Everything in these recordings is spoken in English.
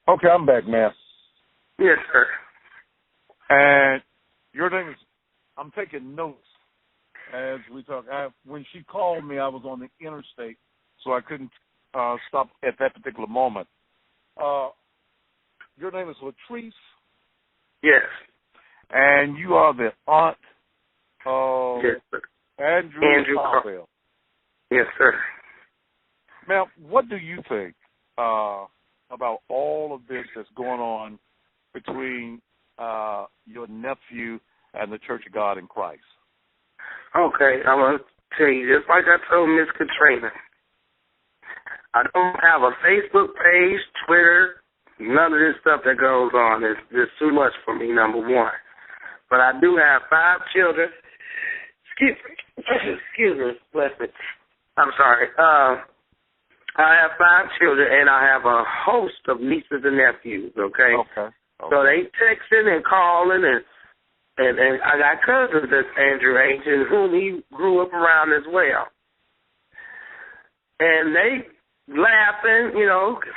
Okay, I'm back, man. Yes, sir. And your name is, I'm taking notes as we talk. When she called me, I was on the interstate, so I couldn't stop at that particular moment. Your name is Latrice? Yes. And you are the aunt of Yes, sir. Andrew Carvel. Yes, sir. Ma'am, what do you think about all of this that's going on between your nephew and the Church of God in Christ? Okay, I'm going to tell you, just like I told Miss Katrina, I don't have a Facebook page, Twitter, none of this stuff that goes on. It's just too much for me, number one. But I do have 5 children. Excuse me, bless me. I'm sorry. I have 5 children, and I have a host of nieces and nephews, okay? Okay. So they texting and calling, and I got cousins that's Andrew age, and whom he grew up around as well. And they laughing,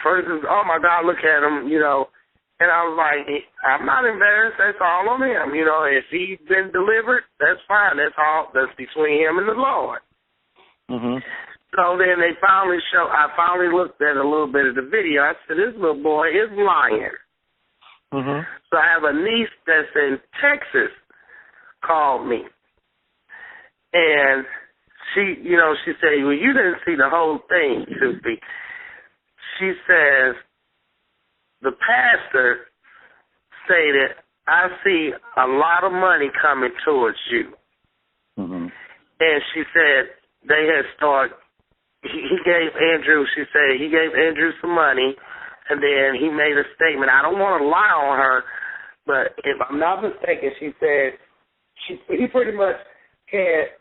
first is, oh, my God, look at him, And I was like, I'm not embarrassed. That's all on him. If he's been delivered, that's fine. That's between him and the Lord. Mm-hmm. So then I finally looked at a little bit of the video. I said, this little boy is lying. Mm-hmm. So I have a niece that's in Texas called me. And she said, well, you didn't see the whole thing, Soupy. She says, the pastor stated, I see a lot of money coming towards you. Mm-hmm. And she said they had started, he gave Andrew some money, and then he made a statement. I don't want to lie on her, but if I'm not mistaken, she said he pretty much had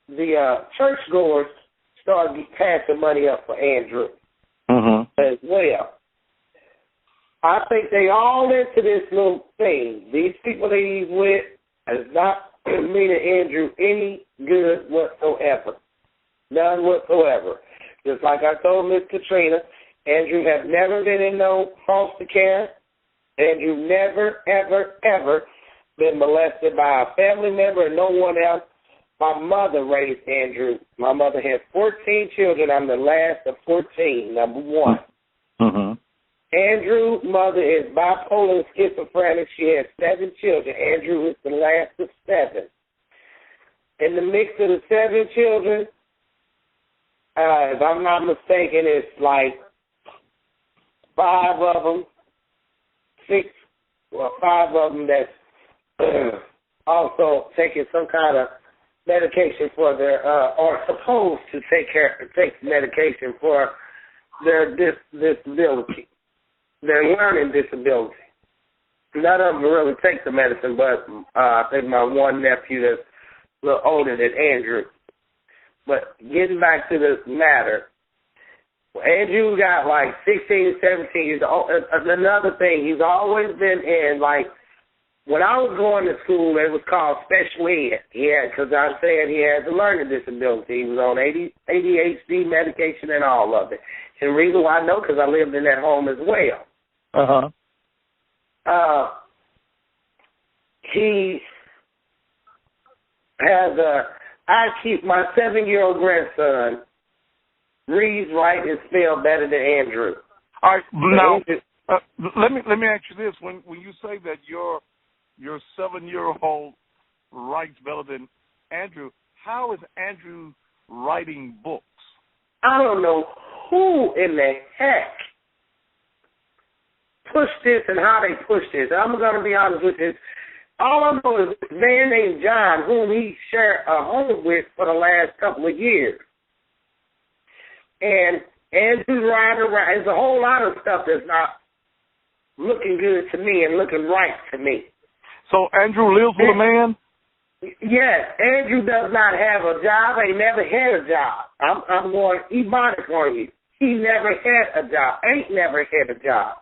the churchgoers start passing money up for Andrew as well. I think they all into this little thing. These people that he's with is not meaning Andrew any good whatsoever. None whatsoever. Just like I told Miss Katrina, Andrew has never been in no foster care. Andrew never, ever, ever been molested by a family member and no one else. My mother raised Andrew. My mother had 14 children. I'm the last of 14, number one. Mm-hmm. Andrew's mother is bipolar and schizophrenic. She has 7 children. Andrew is the last of 7. In the mix of the 7 children, if I'm not mistaken, it's like 5 of them that's also taking some kind of medication for their, or supposed to take medication for their disability, their learning disability. None of them really take the medicine, but I think my one nephew that's a little older than Andrew. But getting back to the matter, Andrew got like 16, 17 years old. Another thing, he's always been in, like, when I was going to school, it was called special ed. Because I said he had a learning disability. He was on ADHD medication and all of it. And the reason why I know, because I lived in that home as well. He has I keep my 7-year-old grandson reads, write, and spell better than Andrew. All right, now let me ask you this: when you say that your 7-year-old writes better than Andrew, how is Andrew writing books? I don't know who in the heck pushed this and how they pushed this. I'm going to be honest with you. All I know is a man named John, whom he shared a home with for the last couple of years. And Andrew's riding around. There's a whole lot of stuff that's not looking good to me and looking right to me. So Andrew lives with a man? Yes. Andrew does not have a job. He never had a job. I'm going ebonic on you. He never had a job. Ain't never had a job.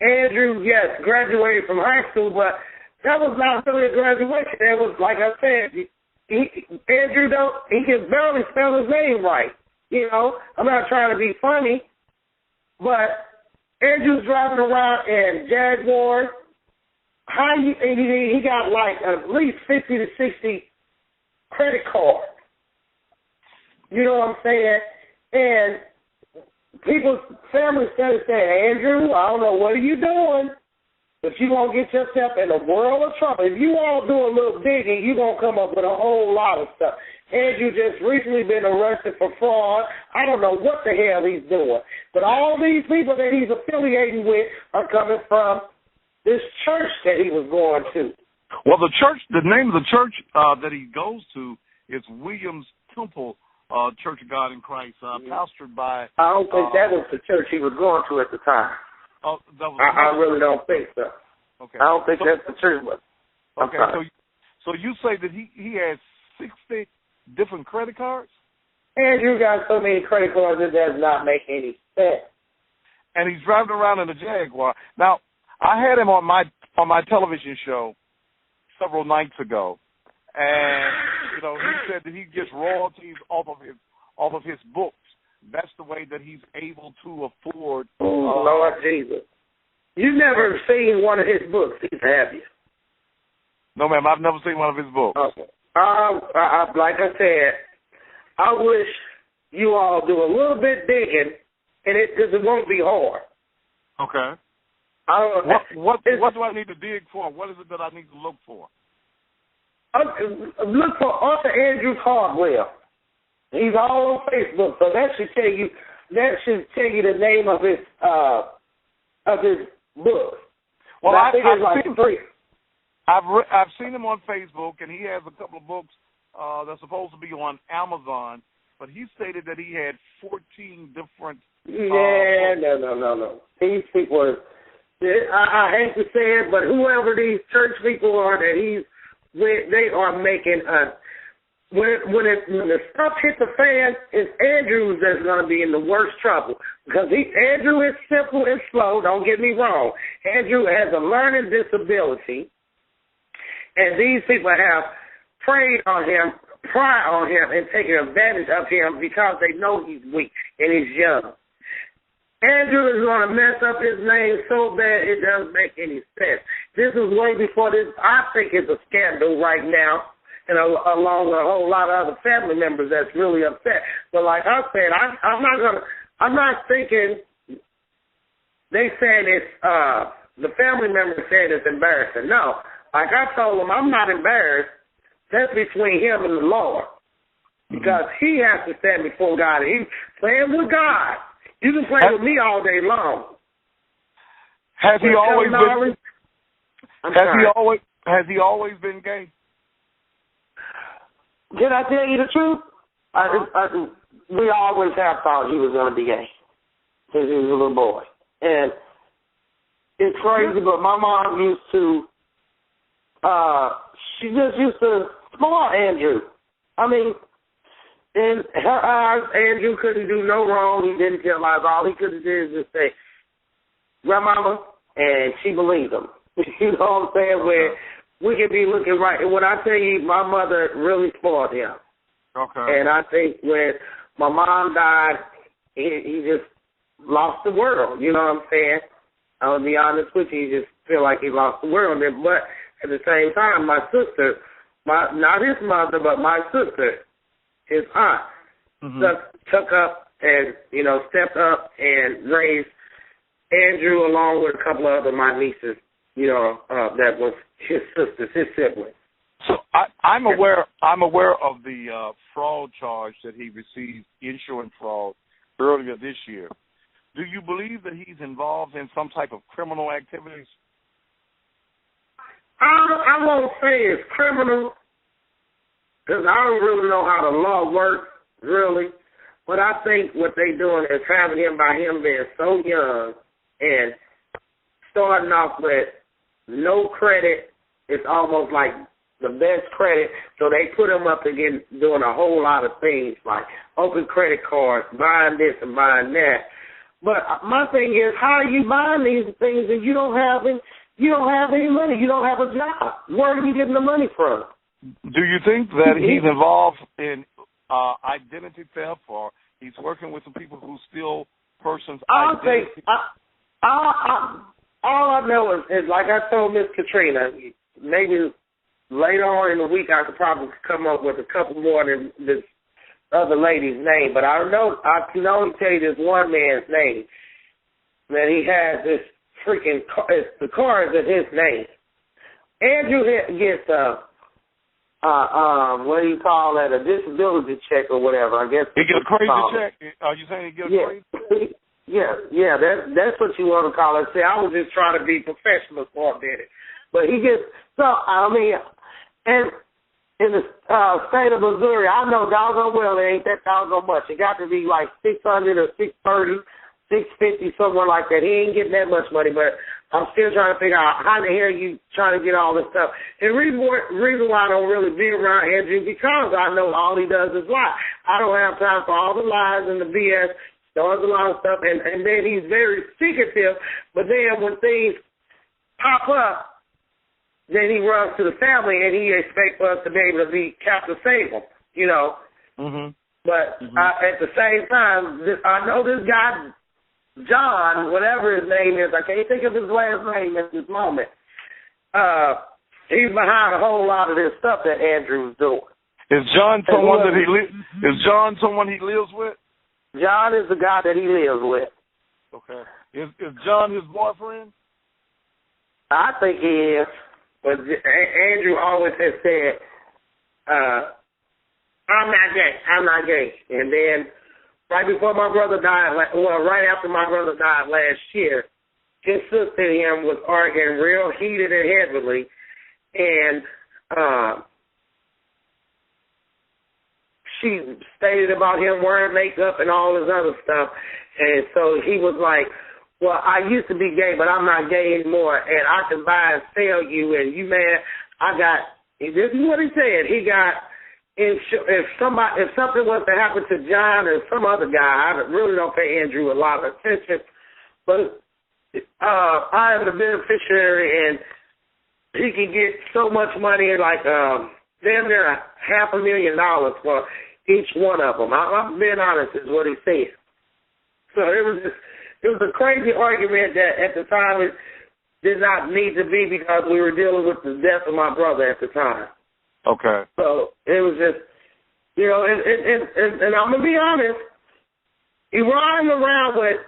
Andrew, yes, graduated from high school, but that was not really a graduation. That was, like I said, Andrew he can barely spell his name right. I'm not trying to be funny, but Andrew's driving around in Jaguar. He got like at least 50 to 60 credit cards. You know what I'm saying? And people's family started saying, Andrew, I don't know what are you doing, but you're going to get yourself in a world of trouble. If you all do a little digging, you're going to come up with a whole lot of stuff. Andrew just recently been arrested for fraud. I don't know what the hell he's doing. But all these people that he's affiliating with are coming from this church that he was going to. Well, the name of the church that he goes to is Williams Temple Church of God in Christ, pastored by... I don't think that was the church he was going to at the time. Oh, that was I really don't think so. Okay. I don't think that's the church. Okay, so you say that he has 60 different credit cards? Andrew got so many credit cards it does not make any sense. And he's driving around in a Jaguar. Now, I had him on my television show several nights ago, and he said that he gets royalties off of his books. That's the way that he's able to afford. Oh, Lord Jesus! You've never seen one of his books, have you? No, ma'am. I've never seen one of his books. Okay. Like I said, I wish you all do a little bit digging, and because it won't be hard. Okay. What do I need to dig for? What is it that I need to look for? Look for Arthur Andrew Caldwell. He's all on Facebook, so that should tell you the name of his book. Well, I think it's like three. I've seen him on Facebook, and he has a couple of books that's supposed to be on Amazon. But he stated that he had 14 different. No. These people, I hate to say it, but whoever these church people are that he's with, they are making a. When the stuff hits the fan, it's Andrew that's going to be in the worst trouble. Because Andrew is simple and slow, don't get me wrong. Andrew has a learning disability, and these people have preyed on him, and taken advantage of him because they know he's weak and he's young. Andrew is going to mess up his name so bad it doesn't make any sense. This is way before this. I think it's a scandal right now. And along with a whole lot of other family members that's really upset. But like I said, I'm not thinking they saying it's, the family members saying it's embarrassing. No. Like I told them, I'm not embarrassed. That's between him and the Lord. Because he has to stand before God. He's playing with God. You can play with me all day long. Has he always been gay? Did I tell you the truth? We always have thought he was going to be gay since he was a little boy. And it's crazy, but my mom used to, she just used to spoil Andrew. I mean, in her eyes, Andrew couldn't do no wrong. He didn't tell lies. All he could do is just say, Grandmama, and she believed him. You know what I'm saying? Where we could be looking right. And when I tell you, my mother really spoiled him. Okay. And I think when my mom died, he just lost the world. You know what I'm saying? I'll be honest with you. He just feel like he lost the world. But at the same time, my sister, not his mother, but my sister, his aunt, took up and, stepped up and raised Andrew along with a couple of other my nieces. That was his sisters, his siblings. So I'm aware of the fraud charge that he received, insurance fraud, earlier this year. Do you believe that he's involved in some type of criminal activities? I won't say it's criminal because I don't really know how the law works, really. But I think what they're doing is having him by him being so young and starting off with no credit. It's almost like the best credit. So they put him up again doing a whole lot of things like open credit cards, buying this and buying that. But my thing is, how are you buying these things if you don't have any money? You don't have a job. Where are you getting the money from? Do you think that he's involved in identity theft, or he's working with some people who steal persons' identity? All I know is like I told Miss Katrina, maybe later on in the week I could probably come up with a couple more than this other lady's name. But I can only tell you this one man's name. That he has this freaking car. The car is in his name. Andrew gets what do you call that? A disability check or whatever. I guess he get a crazy check. Are you saying he get a crazy? Yeah. That's what you want to call it. See, I was just trying to be professional for a minute, but he gets and in the state of Missouri, I know doggone well it ain't that doggone much. It got to be like $600 or $630, $650, somewhere like that. He ain't getting that much money, but I'm still trying to figure out how the hell you trying to get all this stuff. And the reason why I don't really be around Andrew because I know all he does is lie. I don't have time for all the lies and the BS. Does a lot of stuff, and then he's very secretive. But then when things pop up, then he runs to the family, and he expects us to be able to be Captain Save him, you know. Mm-hmm. But at the same time, I know this guy, John, whatever his name is, I can't think of his last name at this moment. He's behind a whole lot of this stuff that Andrew's doing. Is John someone Is John someone he lives with? John is the guy that he lives with. Okay. Is John his boyfriend? I think he is. But Andrew always has said, I'm not gay. And then right before my brother died, right after my brother died last year, his sister and him was arguing real heated and heavily. And she stated about him wearing makeup and all this other stuff. And so he was like, well, I used to be gay, but I'm not gay anymore, and I can buy and sell you, and you, man, this is what he said. He got, if something was to happen to John or some other guy, I really don't pay Andrew a lot of attention, but I am the beneficiary, and he can get so much money, like damn near $500,000 for each one of them. I'm being honest, is what he said. So it was a crazy argument that at the time it did not need to be because we were dealing with the death of my brother at the time. Okay. So it was just, you know, and I'm going to be honest, he riding around with,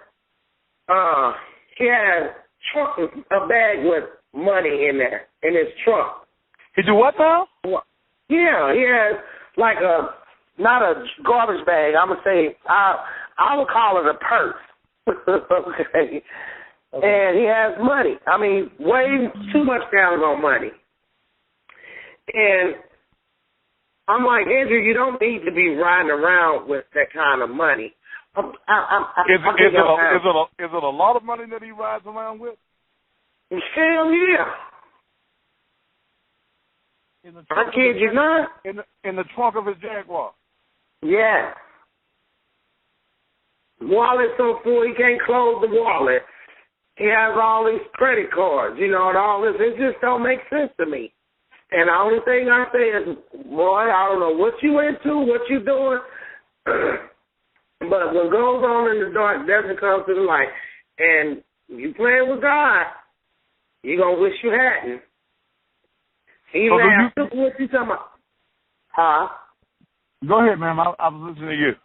he had a bag with money in there, in his trunk. He do what now? Yeah, he has like not a garbage bag, I'm going to say, I would call it a purse. Okay. And he has money. I mean, way too much down on money. And I'm like, Andrew, you don't need to be riding around with that kind of money. Is it a lot of money that he rides around with? Hell yeah. I kid you not. In the trunk of his Jaguar. Yeah. Wallet so full he can't close the wallet. He has all these credit cards, you know, and all this. It just don't make sense to me. And the only thing I say is, boy, I don't know what you into, what you doing, but what goes on in the dark doesn't come to the light. And you playing with God, you're going to wish you hadn't. He laughed. What you talking about? Huh? Go ahead, ma'am. I was listening to you.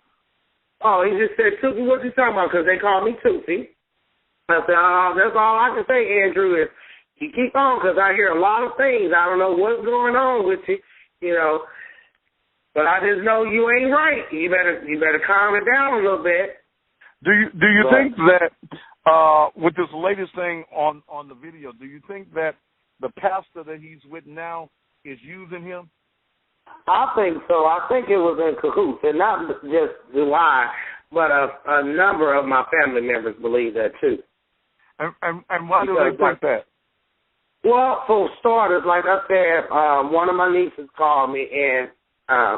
Oh, he just said, Tootsie, what you talking about? Because they call me Tootsie. I said, that's all I can say, Andrew, is you keep on, because I hear a lot of things. I don't know what's going on with you, you know. But I just know you ain't right. You better calm it down a little bit. Do you think that with this latest thing on the video, do you think that the pastor that he's with now is using him? I think so. I think it was in cahoots, and not just do I, but a number of my family members believe that too. And why do they think that? Well, for starters, like I said, one of my nieces called me, and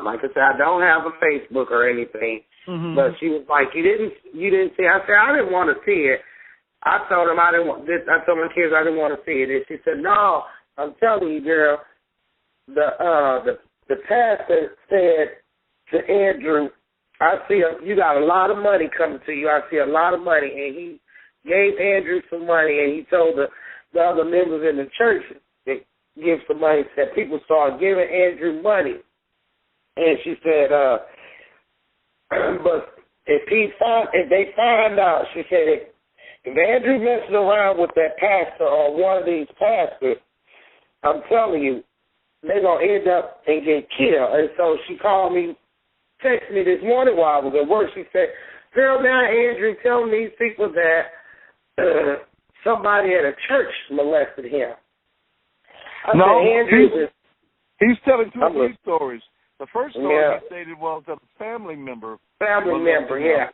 like I said, I don't have a Facebook or anything, but she was like, "You didn't see?" I said, "I didn't want to see it." I told them I told my kids I didn't want to see it, and she said, "No, I'm telling you, girl, the pastor said to Andrew, I see you got a lot of money coming to you. I see a lot of money, and gave Andrew some money, and he told the other members in the church to give some money. Said people started giving Andrew money, and she said, but if they find out, she said, if Andrew messes around with that pastor or one of these pastors, I'm telling you, they're going to end up and get killed. And so she called me, texted me this morning while I was at work. She said, girl, now Andrew telling these people that somebody at a church molested him. I said, Andrew, he's telling two of these stories. The first story he stated was that a family member. Yeah.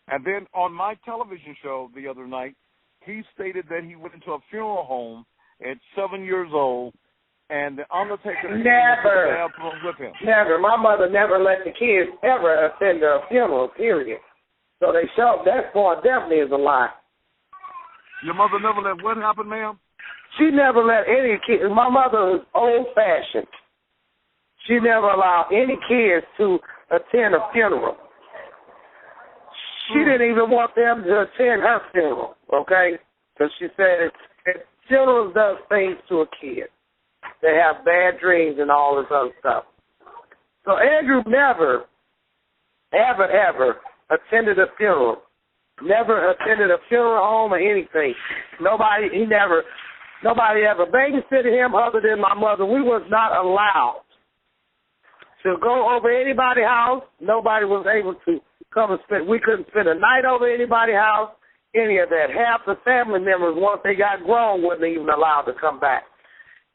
And then on my television show the other night, he stated that he went into a funeral home at 7 years old, and the undertaker never with him. Never. My mother never let the kids ever attend a funeral, period. So they show that part definitely is a lie. Your mother never let what happen, ma'am? She never let any kids. My mother was old-fashioned. She never allowed any kids to attend a funeral. She didn't even want them to attend her funeral, okay? Because she said funerals does things to a kid. They have bad dreams and all this other stuff. So Andrew never, ever attended a funeral. Never attended a funeral home or anything. Nobody ever babysitted him other than my mother. We was not allowed to go over anybody's house. Nobody was able to come and spend. We couldn't spend a night over anybody's house, any of that. Half the family members, once they got grown, wasn't even allowed to come back.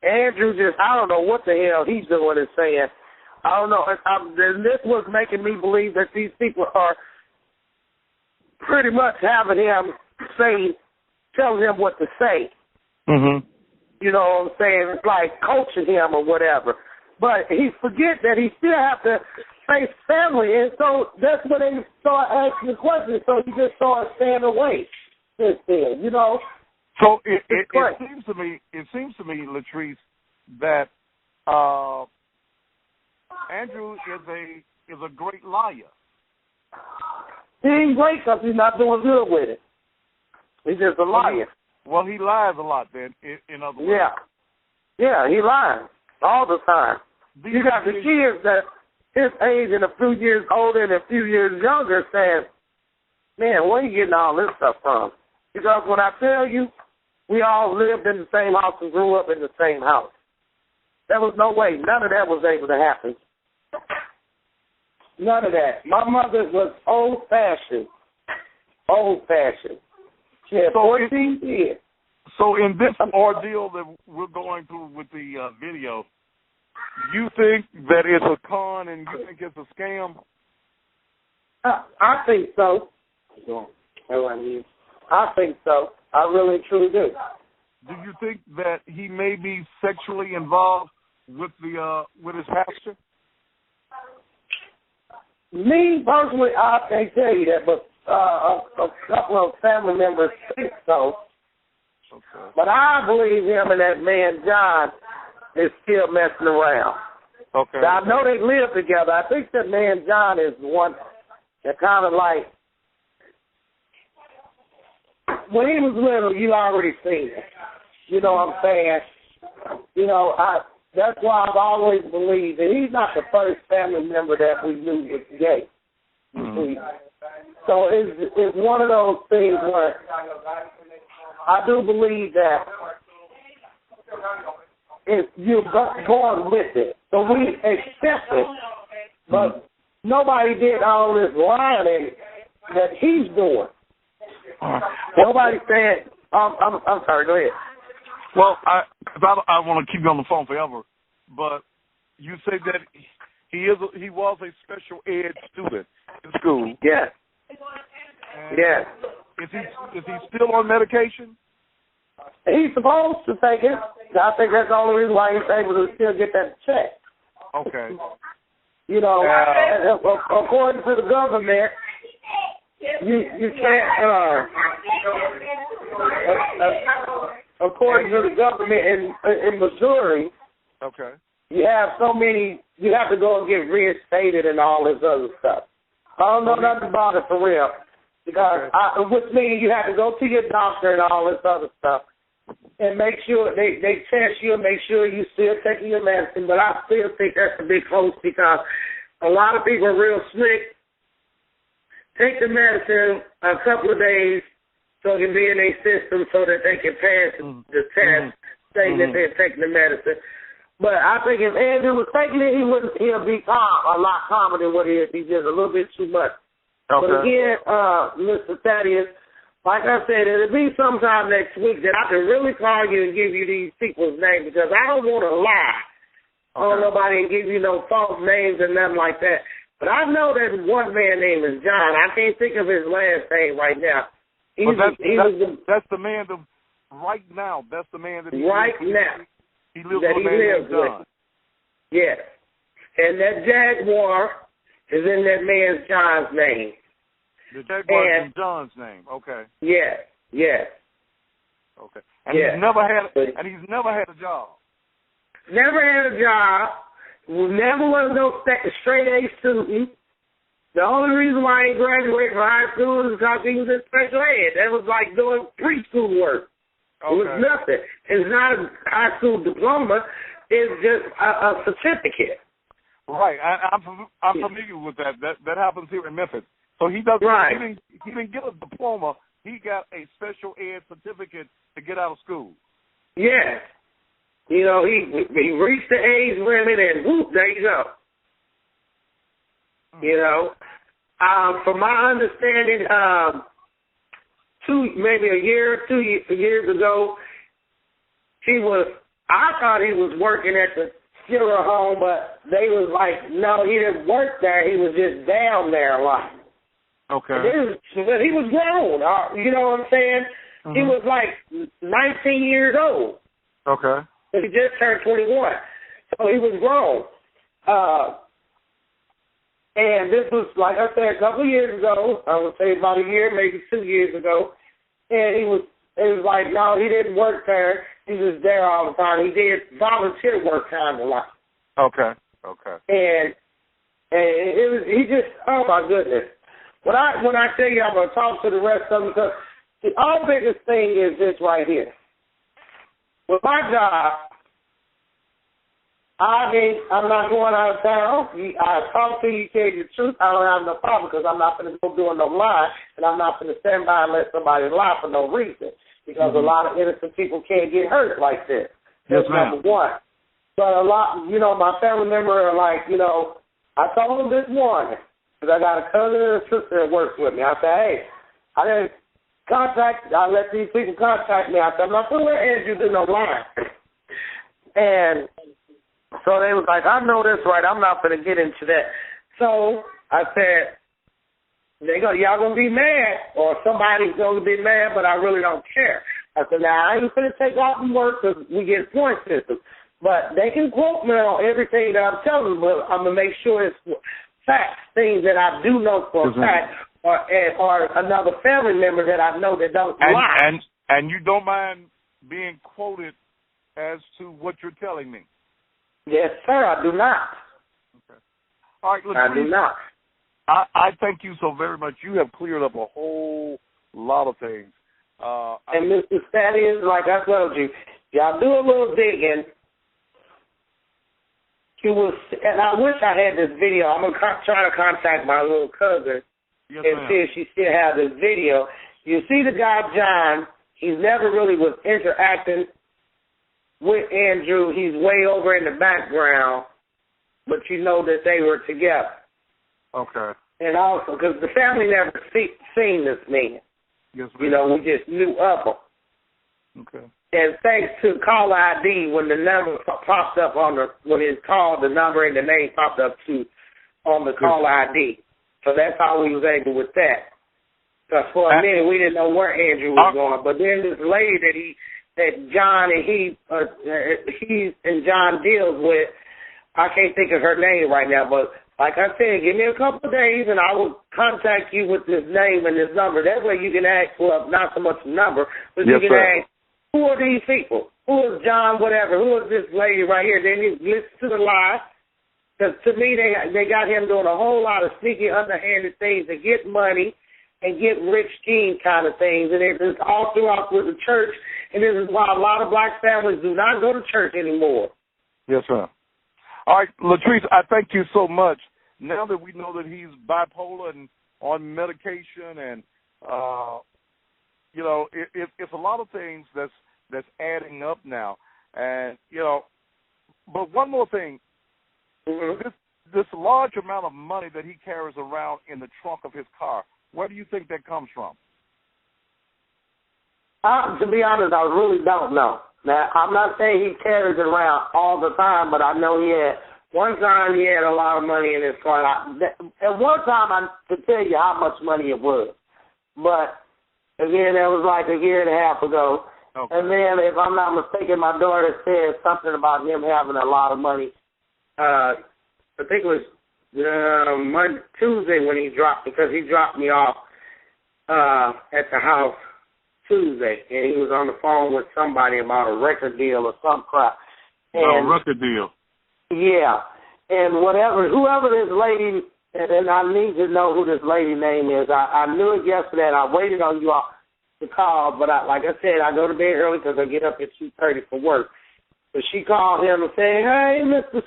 Andrew just, I don't know what the hell he's doing and saying. I don't know. This was making me believe that these people are pretty much having him telling him what to say. Mm-hmm. You know what I'm saying? It's like coaching him or whatever. But he forget that he still have to face family, and so that's when they start asking questions. So he just started staying away since then, you know. So it seems to me, Latrice, that Andrew is a great liar. He ain't great because he's not doing good with it. He's just a liar. Well, he lies a lot then, in other words. Yeah, he lies all the time. You got the kids that his age and a few years older and a few years younger saying, man, where are you getting all this stuff from? Because when I tell you, we all lived in the same house and grew up in the same house. There was no way. None of that was able to happen. None of that. My mother was old-fashioned. Old-fashioned. She had 14 kids. So in this ordeal that we're going through with the video, you think that it's a con and you think it's a scam? I think so. I think so. I really truly do. Do you think that he may be sexually involved with his pastor? Me personally, I can't tell you that, but a couple of family members think so. Okay. But I believe him and that man John is still messing around. Okay. I know they live together. I think that man John is the one that kind of like, when he was little, you already seen it. You know what I'm saying? You know, that's why I've always believed that he's not the first family member that we knew was gay. Mm-hmm. So it's one of those things where I do believe that if you're born with it, so we accept it, but nobody did all this lying that he's doing. Nobody said, I'm sorry, go ahead. Well, I want to keep you on the phone forever, but you say that he was a special ed student in school. Yes. Yes. Is he still on medication? He's supposed to take it. I think that's the only reason why he's able to still get that check. Okay. You know, according to the government, you can't. According to the government in Missouri, okay, you have so many. You have to go and get reinstated and all this other stuff. I don't know nothing about it for real. Because which means you have to go to your doctor and all this other stuff and make sure they test you and make sure you're still taking your medicine. But I still think that's a big hoax because a lot of people are real slick. Take the medicine a couple of days so it can be in their system so that they can pass the test saying that they're taking the medicine. But I think if Andrew was taking it, he'll be a lot calmer than what he is. He's just a little bit too much. Okay. But again, Mr. Thaddeus, like I said, it'll be sometime next week that I can really call you and give you these people's names because I don't want to lie on nobody and give you no false names and nothing like that. But I know that one man named is John. I can't think of his last name right now. That's the man that right now. That's the man that he lives with. John. Yes. And that Jaguar is in that man's John's name. The Jaguar is in John's name. Okay. Yeah. Yeah. Okay. And he's never had a job. Never had a job. Never was no straight A student. The only reason why he graduated from high school is because he was in special ed. That was like doing preschool work. Okay. It was nothing. It's not a high school diploma. It's just a certificate. Right. I'm familiar with that. That happens here in Memphis. So he doesn't. Right. He didn't get a diploma. He got a special ed certificate to get out of school. Yeah. You know, he reached the age limit and whoop, there you go. You know, from my understanding, maybe a year or 2 years ago, I thought he was working at the funeral home, but they was like, no, he didn't work there. He was just down there a lot. Okay. He was grown. You know what I'm saying? Mm-hmm. He was like 19 years old. Okay. He just turned 21. So he was grown. And this was, like I said, a couple of years ago. I would say about a year, maybe 2 years ago. And it was like, no, he didn't work there. He was there all the time. He did volunteer work kind of a lot. Okay. And he just, oh my goodness. When I tell you I'm going to talk to the rest of them, because the all biggest thing is this right here. With my job, I'm not going out of town. I talk to you, tell you the truth. I don't have no problem because I'm not going to go doing no lie, and I'm not going to stand by and let somebody lie for no reason because a lot of innocent people can't get hurt like this. That's number one. But a lot, my family members are like, I told them this morning because I got a cousin and a sister that works with me. I said, hey, I let these people contact me. I said, I'm not going to let Andrew do no lying. And so they was like, I know this right. I'm not going to get into that. So I said, y'all going to be mad or somebody's going to be mad, but I really don't care. I said, now, I ain't going to take off from work because we get point systems. But they can quote me on everything that I'm telling them, but I'm going to make sure it's facts, things that I do know for a fact, or another family member that I know that don't lie. And you don't mind being quoted as to what you're telling me? Yes, sir, I do not. Okay. All right, I do not. I thank you so very much. You have cleared up a whole lot of things. And Mr. Thaddeus, like I told you, y'all do a little digging. And I wish I had this video. I'm going to try to contact my little cousin and see if she still has this video. You see the guy, John, he's never really was interacting with Andrew. He's way over in the background, but you know that they were together. Okay. And also, because the family never seen this man. Yes, we just knew of him. Okay. And thanks to caller ID, when the number popped up when it's called, the number and the name popped up on the caller ID. So that's how we was able with that. Because for a minute we didn't know where Andrew was going. But then this lady that John and he and John deals with, I can't think of her name right now, but like I said, give me a couple of days and I will contact you with this name and this number. That way you can ask for not so much a number, but you can ask, who are these people? Who is John, whatever? Who is this lady right here? Then you listen to the lie. Because to me, they got him doing a whole lot of sneaky, underhanded things to get money and get rich scheme kind of things. And it's all throughout with the church. And this is why a lot of black families do not go to church anymore. Yes, sir. All right, Latrice, I thank you so much. Now that we know that he's bipolar and on medication, and it's a lot of things that's adding up now. And but one more thing, this large amount of money that he carries around in the trunk of his car, where do you think that comes from? To be honest, I really don't know. Now, I'm not saying he carries it around all the time, but I know one time he had a lot of money in his car. At one time, I could tell you how much money it was. But, again, that was like a year and a half ago. Okay. And then, if I'm not mistaken, my daughter said something about him having a lot of money. I think it was Tuesday when he dropped, because he dropped me off at the house Tuesday, and he was on the phone with somebody about a record deal or some crap. And, record deal. Yeah. And whoever this lady, and I need to know who this lady name is. I knew it yesterday, and I waited on you all to call, but like I said, I go to bed early because I get up at 2:30 for work. But she called him and said, "Hey, Mr.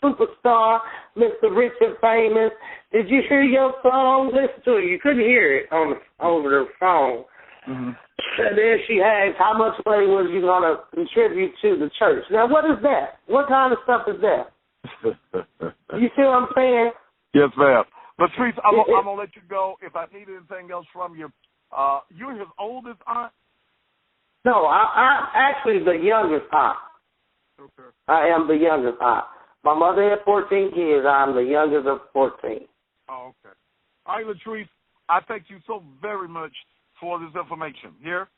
Superstar, Mr. Rich and Famous, did you hear your song? Listen to it." You couldn't hear it over the phone. Mm-hmm. And then she asked, how much money was you going to contribute to the church? Now, what is that? What kind of stuff is that? You see what I'm saying? Yes, ma'am. Latrice, I'm going to let you go. If I need anything else from you, you're his oldest aunt? No, I'm actually the youngest aunt. Okay. I am the youngest aunt. My mother had 14 kids. I'm the youngest of 14. Oh, okay. All right, Latrice, I thank you so very much for this information. Here?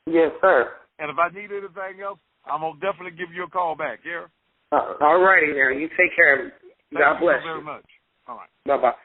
Yes, sir. And if I need anything else, I'm going to definitely give you a call back. Here? All righty, now. You take care of it. God bless you. Thank you very much. All right. Bye-bye.